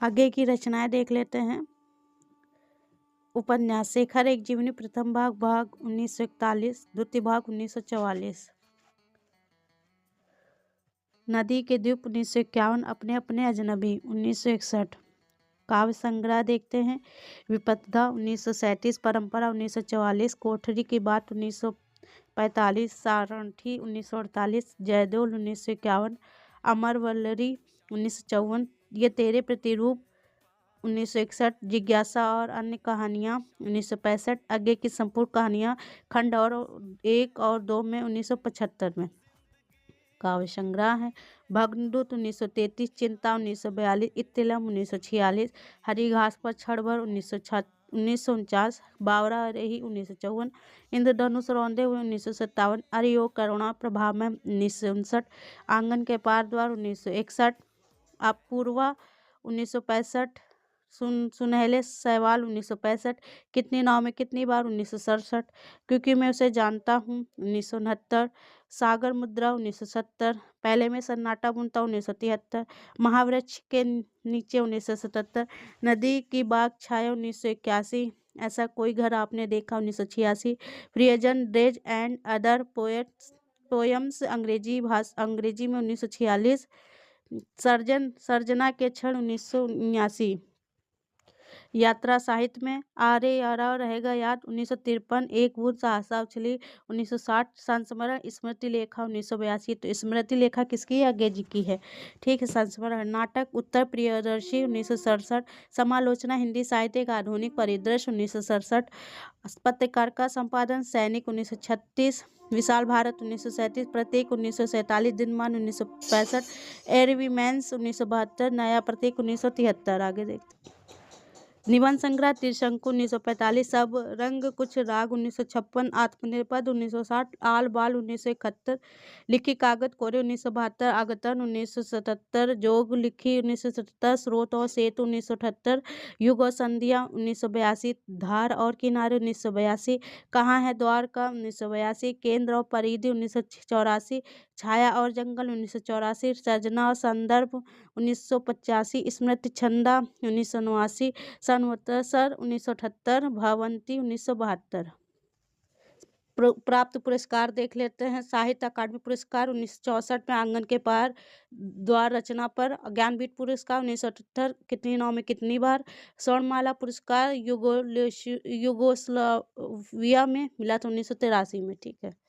आगे की रचनाएं देख लेते हैं। उपन्यास शेखर एक जीवनी, प्रथम भाग 1941, द्वितीय भाग 1944। नदी के द्वीप 1951, अपने अपने अजनबी 1961। काव्य संग्रह देखते हैं। विपदा 1937, परंपरा 1944, कोठरी की बात 1945, सारंठी 1948, जयदोल 1951, अमर वल्लरी 1954, ये तेरे प्रतिरूप 1961, जिज्ञासा और अन्य कहानियाँ 1965, आगे की संपूर्ण कहानियाँ खंड और 1 और 2 में 1975 में। काव्य संग्रह है। भग्नदूत 1933, चिंता 1942, इत्तिलम 1946, हरी घास पर क्षणभर 1949, बावरा रेही 1954, इंद्रधनुष रौंदे हुए 1957, अरियो करुणा प्रभा में 1959, आंगन के पार द्वार 1961, अपूर्वा 1965, सुनहले सवाल 1965, कितनी नाव में कितनी बार 1967, क्योंकि मैं उसे जानता हूँ 1969, सागर मुद्रा 1970, पहले मैं सन्नाटा बुनता 1973, महावृक्ष के नीचे 1977, नदी की बाग छाया 1981, ऐसा कोई घर आपने देखा 1986, प्रियजन डेज एंड अदर पोयम्स अंग्रेजी में 1946, सर्जना के क्षण 1979, यात्रा साहित्य में आरे यारा रहेगा याद 1953, एक बूंद सहसा उछली 1960, संस्मरण स्मृति लेखा 1982। तो स्मृति लेखा किसकी है? अज्ञे जी की है। ठीक है। संस्मरण नाटक उत्तर प्रियदर्शी 1967, समालोचना हिंदी साहित्य का आधुनिक परिदृश्य 1967, पत्रकारिता संपादन सैनिक 1936, विशाल भारत 1937, प्रतीक 1947, दिनमान 1965, एरवीमेंस 1972, नया प्रतीक 1973। आगे देखते। निबंध संग्रह त्रिशंकु 1945, सब रंग कुछ राग 1956, आत्मनिर्भर 1960, आल बाल 1971, लिखी कागज कोरे 1972, आगतन 1977, जोग लिखी 1977, स्रोत और सेतु 1978, युग और संध्या 1982, धार और किनारे 1982, कहाँ है द्वारका 1982, केंद्र और परिधि 1984, छाया और जंगल 1984, सर्जना और संदर्भ 1985, स्मृति छंदा 1989, संवत्सर 1978, भवंती 1972। प्राप्त पुरस्कार देख लेते हैं। साहित्य अकादमी पुरस्कार 1964 में आंगन के पार द्वार रचना पर, ज्ञानपीठ पुरस्कार 1978, कितनी नाव में कितनी बार, स्वर्णमाला पुरस्कार युगोस्लाविया में मिला था 1983 में। ठीक है।